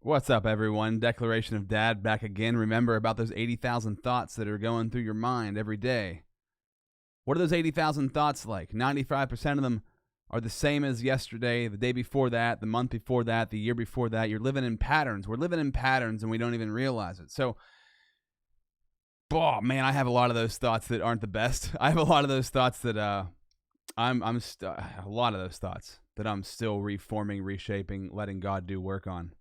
What's up, everyone? Declaration of Dad back again. Remember about those 80,000 thoughts that are going through your mind every day. What are those 80,000 thoughts like? 95% of them are the same as yesterday, the day before that, the month before that, the year before that. You're living in patterns. We're living in patterns and we don't even realize it. So, man, I have a lot of those thoughts that aren't the best. I have a lot of those thoughts that I'm still reforming, reshaping, letting God do work on.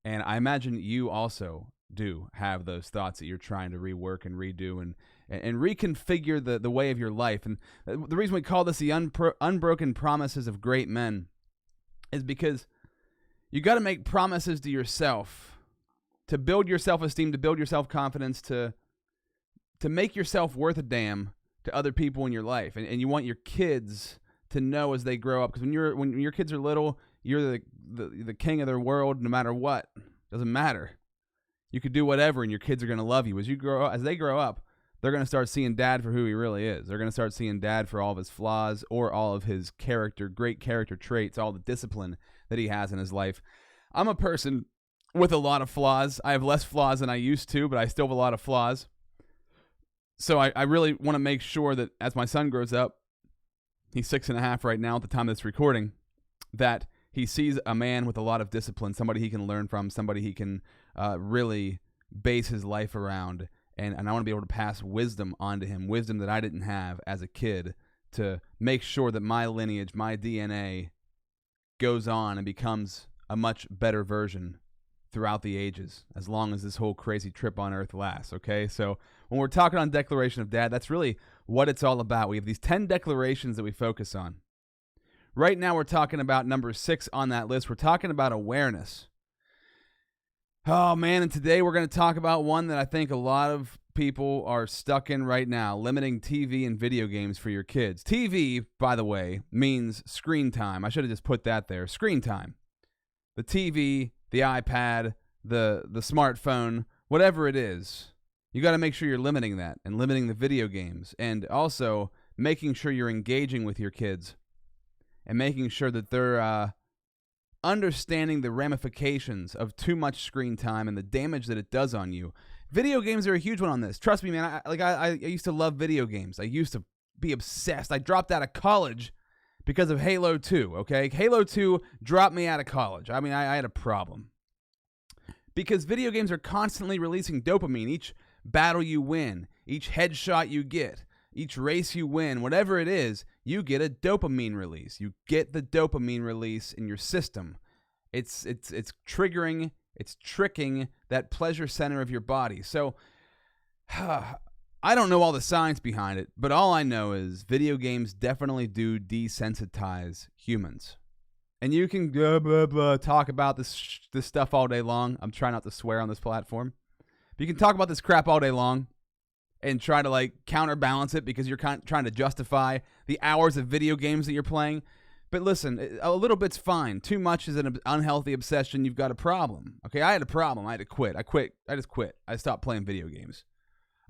And I imagine you also do have those thoughts that you're trying to rework and redo and reconfigure the way of your life. And the reason we call this the unbroken promises of great men is because you got to make promises to yourself to build your self-esteem, to build your self-confidence, to make yourself worth a damn to other people in your life. And you want your kids to know as they grow up, because when your kids are little, you're the king of their world no matter what. Doesn't matter. You could do whatever and your kids are going to love you. As they grow up, they're going to start seeing Dad for who he really is. They're going to start seeing Dad for all of his flaws or all of his great character traits, all the discipline that he has in his life. I'm a person with a lot of flaws. I have less flaws than I used to, but I still have a lot of flaws. So I really want to make sure that as my son grows up, he's 6.5 right now at the time of this recording, that he sees a man with a lot of discipline, somebody he can learn from, somebody he can really base his life around. And I want to be able to pass wisdom onto him, wisdom that I didn't have as a kid, to make sure that my lineage, my DNA goes on and becomes a much better version throughout the ages, as long as this whole crazy trip on Earth lasts, okay? So when we're talking on Declaration of Dad, that's really what it's all about. We have these 10 declarations that we focus on. Right now, we're talking about number 6 on that list. We're talking about awareness. Oh, man, and today we're going to talk about one that I think a lot of people are stuck in right now, limiting TV and video games for your kids. TV, by the way, means screen time. I should have just put that there. Screen time. The TV, the iPad, the smartphone, whatever it is, you got to make sure you're limiting that and limiting the video games, and also making sure you're engaging with your kids and making sure that they're understanding the ramifications of too much screen time and the damage that it does on you. Video games are a huge one on this. Trust me, man. I used to love video games. I used to be obsessed. I dropped out of college because of Halo 2, okay? Halo 2 dropped me out of college. I mean, I had a problem. Because video games are constantly releasing dopamine. Each battle you win, each headshot you get, each race you win, whatever it is, you get a dopamine release. You get the dopamine release in your system. It's triggering, it's tricking that pleasure center of your body. So, I don't know all the science behind it, but all I know is video games definitely do desensitize humans. And you can talk about this stuff all day long. I'm trying not to swear on this platform. But you can talk about this crap all day long and try to counterbalance it because you're trying to justify the hours of video games that you're playing. But listen, a little bit's fine. Too much is an unhealthy obsession. You've got a problem. Okay, I had a problem. I had to quit. I just quit. I stopped playing video games.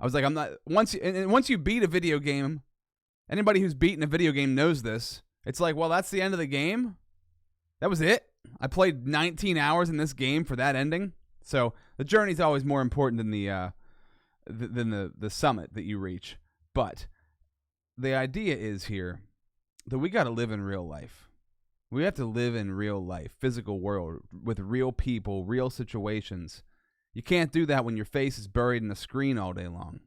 I was like, I'm not. Once you beat a video game, anybody who's beaten a video game knows this. It's like, well, that's the end of the game. That was it. I played 19 hours in this game for that ending. So the journey's always more important than the summit that you reach. But the idea is here that we got to live in real life. We have to live in real life, physical world, with real people, real situations. You can't do that when your face is buried in a screen all day long.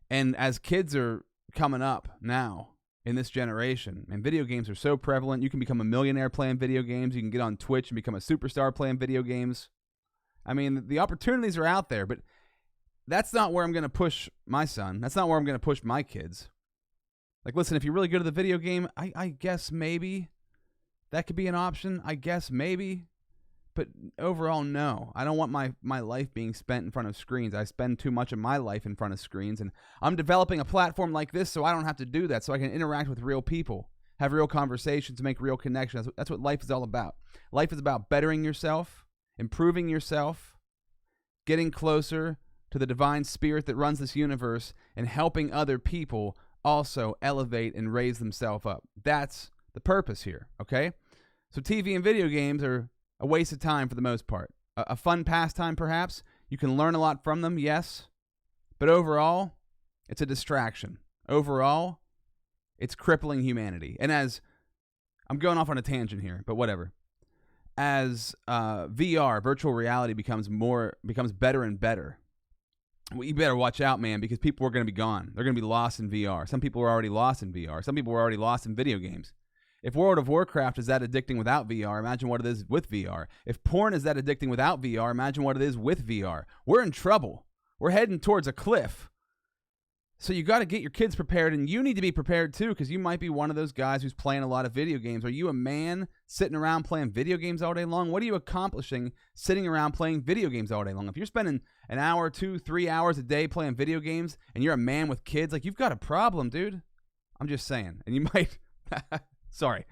And as kids are coming up now in this generation, and video games are so prevalent, you can become a millionaire playing video games. You can get on Twitch and become a superstar playing video games. I mean, the opportunities are out there, but that's not where I'm going to push my son. That's not where I'm going to push my kids. Like, listen, if you're really good at the video game, I guess maybe that could be an option. I guess maybe. But overall, no. I don't want my life being spent in front of screens. I spend too much of my life in front of screens, and I'm developing a platform like this so I don't have to do that, so I can interact with real people, have real conversations, make real connections. That's what life is all about. Life is about bettering yourself, improving yourself, getting closer to the divine spirit that runs this universe, and helping other people also elevate and raise themselves up. That's the purpose here, okay? So TV and video games are a waste of time for the most part. a fun pastime perhaps. You can learn a lot from them, yes. But overall, it's a distraction. Overall, it's crippling humanity. And as I'm going off on a tangent here, but whatever. As VR, virtual reality, becomes better and better, well, you better watch out, man, because people are going to be gone. They're going to be lost in VR. Some people are already lost in VR. Some people are already lost in video games. If World of Warcraft is that addicting without VR, imagine what it is with VR. If porn is that addicting without VR, imagine what it is with VR. We're in trouble. We're heading towards a cliff. So you got to get your kids prepared, and you need to be prepared too, because you might be one of those guys who's playing a lot of video games. Are you a man sitting around playing video games all day long? What are you accomplishing sitting around playing video games all day long? If you're spending an hour, 2, 3 hours a day playing video games, and you're a man with kids, like, you've got a problem, dude. I'm just saying. And you might... Sorry,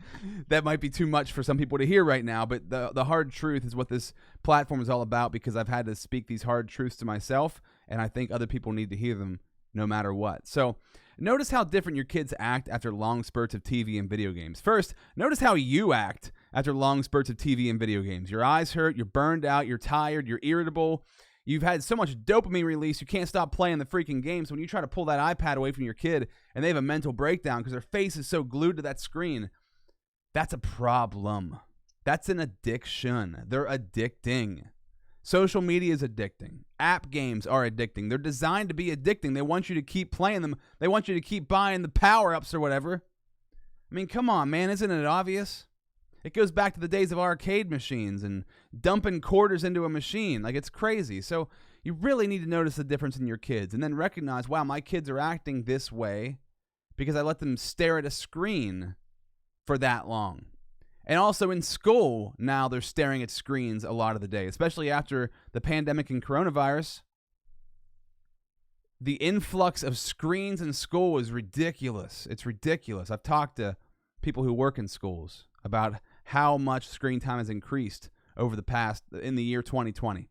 that might be too much for some people to hear right now, but the hard truth is what this platform is all about, because I've had to speak these hard truths to myself, and I think other people need to hear them no matter what. So notice how different your kids act after long spurts of TV and video games. First, notice how you act after long spurts of TV and video games. Your eyes hurt, you're burned out, you're tired, you're irritable. You've had so much dopamine release, you can't stop playing the freaking games. When you try to pull that iPad away from your kid and they have a mental breakdown because their face is so glued to that screen, that's a problem. That's an addiction. They're addicting. Social media is addicting. App games are addicting. They're designed to be addicting. They want you to keep playing them. They want you to keep buying the power-ups or whatever. I mean, come on, man. Isn't it obvious? It goes back to the days of arcade machines and dumping quarters into a machine. Like, it's crazy. So you really need to notice the difference in your kids and then recognize, wow, my kids are acting this way because I let them stare at a screen for that long. And also in school, now they're staring at screens a lot of the day, especially after the pandemic and coronavirus. The influx of screens in school is ridiculous. It's ridiculous. I've talked to people who work in schools about how much screen time has increased over in the year 2020.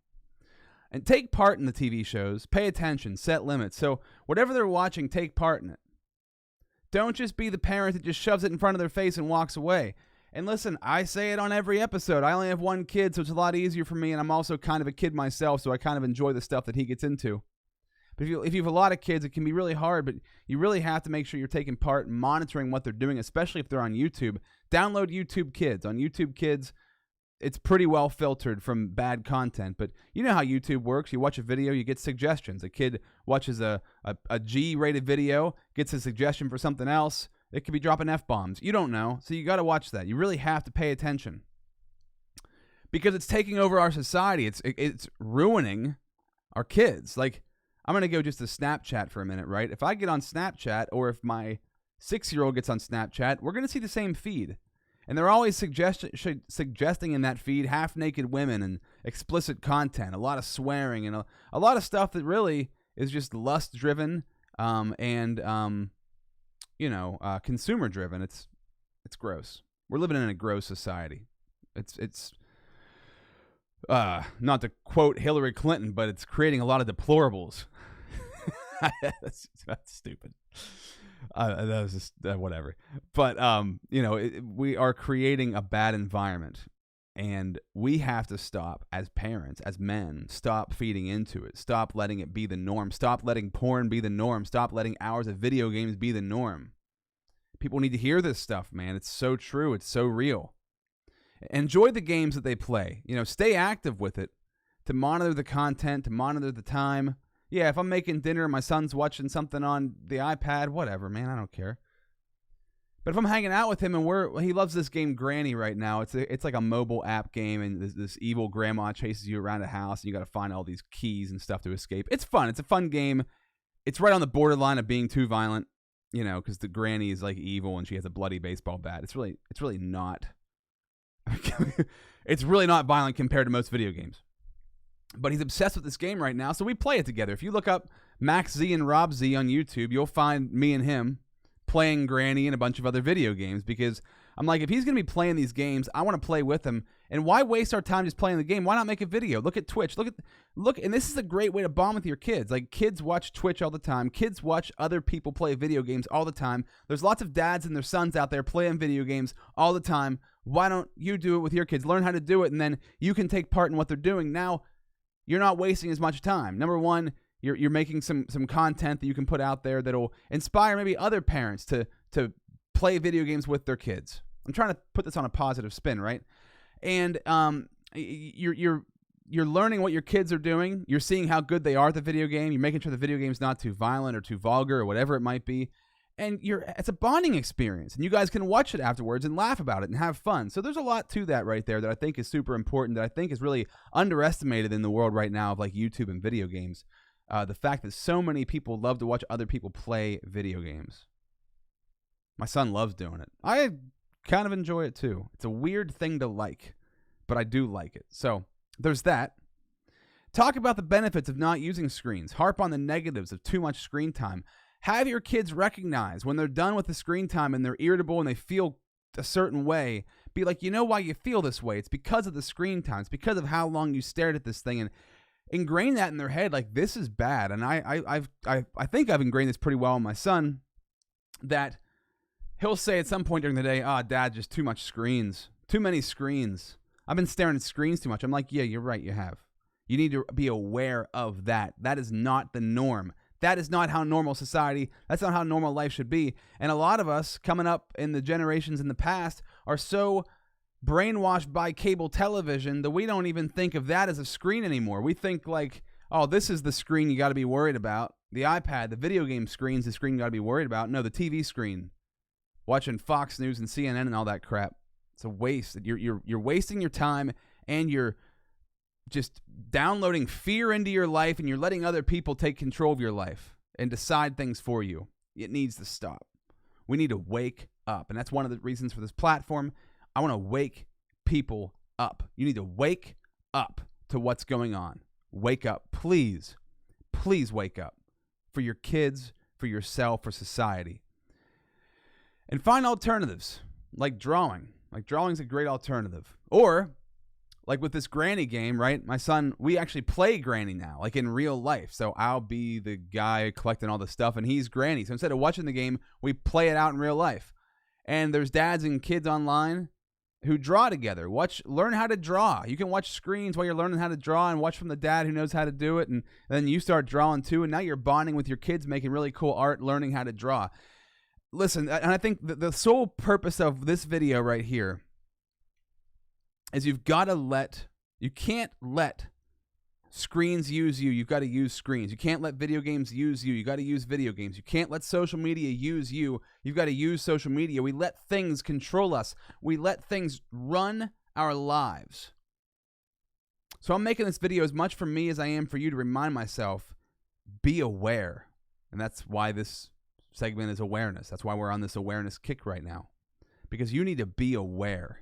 And take part in the TV shows, pay attention, set limits. So whatever they're watching, take part in it. Don't just be the parent that just shoves it in front of their face and walks away. And listen, I say it on every episode. I only have one kid, so it's a lot easier for me, and I'm also kind of a kid myself, so I kind of enjoy the stuff that he gets into. But if you have a lot of kids, it can be really hard, but you really have to make sure you're taking part and monitoring what they're doing, especially if they're on YouTube. Download YouTube Kids. On YouTube Kids, it's pretty well filtered from bad content, but you know how YouTube works. You watch a video, you get suggestions. A kid watches a G-rated video, gets a suggestion for something else. It could be dropping F-bombs. You don't know, so you got to watch that. You really have to pay attention because it's taking over our society. It's ruining our kids. Like, I'm going to go just to Snapchat for a minute, right? If I get on Snapchat or if my 6-year-old gets on Snapchat, we're going to see the same feed. And they're always suggesting in that feed half-naked women and explicit content, a lot of swearing, and a lot of stuff that really is just lust-driven and consumer-driven. It's gross. We're living in a gross society. It's not to quote Hillary Clinton, but it's creating a lot of deplorables. That's stupid. That was just whatever. But we are creating a bad environment, and we have to stop as parents, as men. Stop feeding into it. Stop letting it be the norm. Stop letting porn be the norm. Stop letting hours of video games be the norm. People need to hear this stuff, man. It's so true. It's so real. Enjoy the games that they play. Stay active with it, to monitor the content, to monitor the time. Yeah, if I'm making dinner and my son's watching something on the iPad, whatever, man, I don't care. But if I'm hanging out with him and he loves this game Granny right now. It's like a mobile app game, and this evil grandma chases you around a house, and you got to find all these keys and stuff to escape. It's fun. It's a fun game. It's right on the borderline of being too violent, because the granny is like evil and she has a bloody baseball bat. It's really not. It's really not violent compared to most video games. But he's obsessed with this game right now, so we play it together. If you look up Max Z and Rob Z on YouTube, you'll find me and him playing Granny and a bunch of other video games, because I'm like, if he's going to be playing these games, I want to play with him, And why waste our time just playing the game? Why not make a video? Look at Twitch. Look, and this is a great way to bond with your kids. Like, kids watch Twitch all the time. Kids watch other people play video games all the time. There's lots of dads and their sons out there playing video games all the time. Why don't you do it with your kids? Learn how to do it, and then you can take part in what they're doing. Now, you're not wasting as much time. Number one, you're making some content that you can put out there that'll inspire maybe other parents to play video games with their kids. I'm trying to put this on a positive spin, right? And you're learning what your kids are doing. You're seeing how good they are at the video game. You're making sure the video game's not too violent or too vulgar or whatever it might be. And it's a bonding experience. And you guys can watch it afterwards and laugh about it and have fun. So there's a lot to that right there that I think is super important, that I think is really underestimated in the world right now of like YouTube and video games. The fact that so many people love to watch other people play video games. My son loves doing it. I kind of enjoy it too. It's a weird thing to like, but I do like it. So there's that. Talk about the benefits of not using screens. Harp on the negatives of too much screen time. Have your kids recognize when they're done with the screen time and they're irritable and they feel a certain way. Be like, you know why you feel this way? It's because of the screen time. It's because of how long you stared at this thing, and ingrain that in their head. Like, this is bad. And I think I've ingrained this pretty well in my son, that he'll say at some point during the day, Dad, just too much screens, too many screens. I've been staring at screens too much. I'm like, yeah, you're right. You have. You need to be aware of that. That is not the norm. That is not how normal society, that's not how normal life should be. And a lot of us coming up in the generations in the past are so brainwashed by cable television that we don't even think of that as a screen anymore. We think like, oh, this is the screen you got to be worried about. The iPad, the video game screen's the screen you got to be worried about. No, the TV screen. Watching Fox News and CNN and all that crap. It's a waste. You're wasting your time, and you're just downloading fear into your life, and you're letting other people take control of your life and decide things for you. It needs to stop. We need to wake up. And that's one of the reasons for this platform. I want to wake people up. You need to wake up to what's going on. Wake up. Please, please wake up. For your kids, for yourself, for society. And find alternatives, like drawing. Like, drawing's a great alternative. Or, like with this granny game, right? My son, we actually play granny now, like in real life. So I'll be the guy collecting all the stuff, and he's granny. So instead of watching the game, we play it out in real life. And there's dads and kids online who draw together. Learn how to draw. You can watch screens while you're learning how to draw, and watch from the dad who knows how to do it. And then you start drawing too, and now you're bonding with your kids, making really cool art, learning how to draw. Listen, and I think the sole purpose of this video right here is you can't let screens use you. You've got to use screens. You can't let video games use you. You got to use video games. You can't let social media use you. You've got to use social media. We let things control us. We let things run our lives. So I'm making this video as much for me as I am for you to remind myself, be aware. And that's why this segment is awareness. That's why we're on this awareness kick right now. Because you need to be aware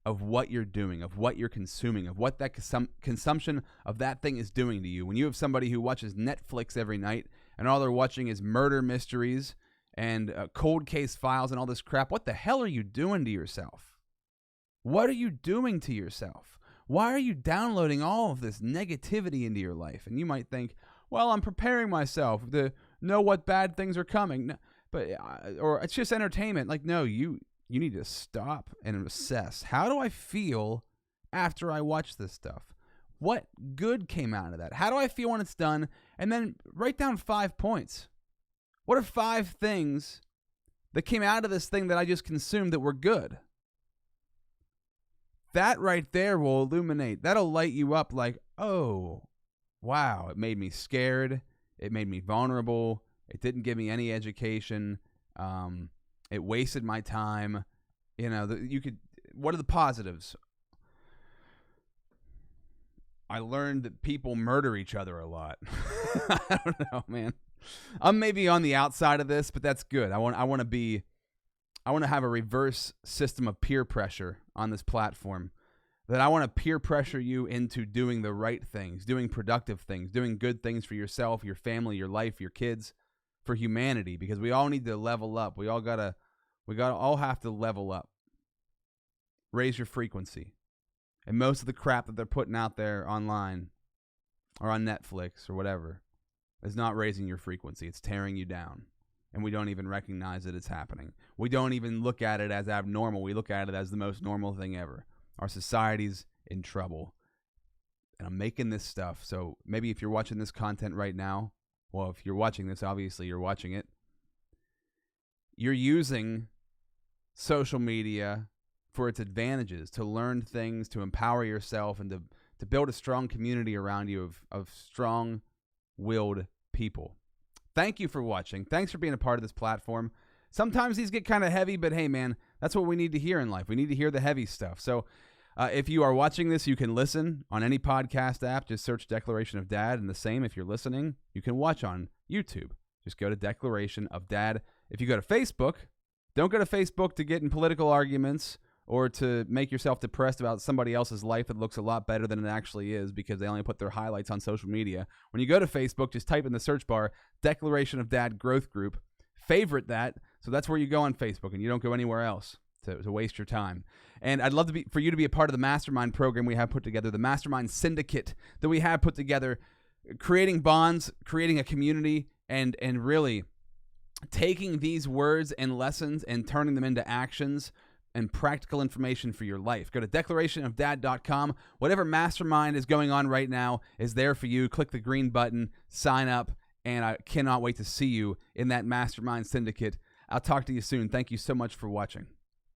of what you're doing, of what you're consuming, of what that consumption of that thing is doing to you. When you have somebody who watches Netflix every night and all they're watching is murder mysteries and cold case files and all this crap, what the hell are you doing to yourself? What are you doing to yourself? Why are you downloading all of this negativity into your life? And you might think, well, I'm preparing myself to know what bad things are coming. No, or it's just entertainment. Like, no, you need to stop and assess. How do I feel after I watch this stuff? What good came out of that? How do I feel when it's done? And then write down 5 points. What are 5 things that came out of this thing that I just consumed that were good? That right there will illuminate. That'll light you up like, oh, wow, it made me scared. It made me vulnerable. It didn't give me any education. It wasted my time. You know, what are the positives? I learned that people murder each other a lot. I don't know, man. I'm maybe on the outside of this, but that's good. I want to have a reverse system of peer pressure on this platform. That I want to peer pressure you into doing the right things, doing productive things, doing good things for yourself, your family, your life, your kids, for humanity, because we all need to level up. We all have to level up. raise your frequency. And most of the crap that they're putting out there online or on Netflix or whatever is not raising your frequency. It's tearing you down. And we don't even recognize that it's happening. We don't even look at it as abnormal. We look at it as the most normal thing ever. Our society's in trouble. And I'm making this stuff. So maybe if you're watching this content right now, well, if you're watching this, obviously you're watching it. You're using social media for its advantages, to learn things, to empower yourself, and to build a strong community around you of strong-willed people. Thank you for watching. Thanks for being a part of this platform. Sometimes these get kind of heavy, but hey, man, that's what we need to hear in life. We need to hear the heavy stuff. So if you are watching this, you can listen on any podcast app. Just search Declaration of Dad. And the same, if you're listening, you can watch on YouTube. Just go to Declaration of Dad. If you go to Facebook, don't go to Facebook to get in political arguments or to make yourself depressed about somebody else's life that looks a lot better than it actually is because they only put their highlights on social media. When you go to Facebook, just type in the search bar, Declaration of Dad Growth Group. Favorite that, so that's where you go on Facebook, and you don't go anywhere else to waste your time. And I'd love for you to be a part of the mastermind program we have put together, the mastermind syndicate that we have put together, creating bonds, creating a community, and really taking these words and lessons and turning them into actions and practical information for your life. Go to declarationofdad.com. Whatever mastermind is going on right now is there for you. Click the green button, sign up, and I cannot wait to see you in that mastermind syndicate. I'll talk to you soon. Thank you so much for watching.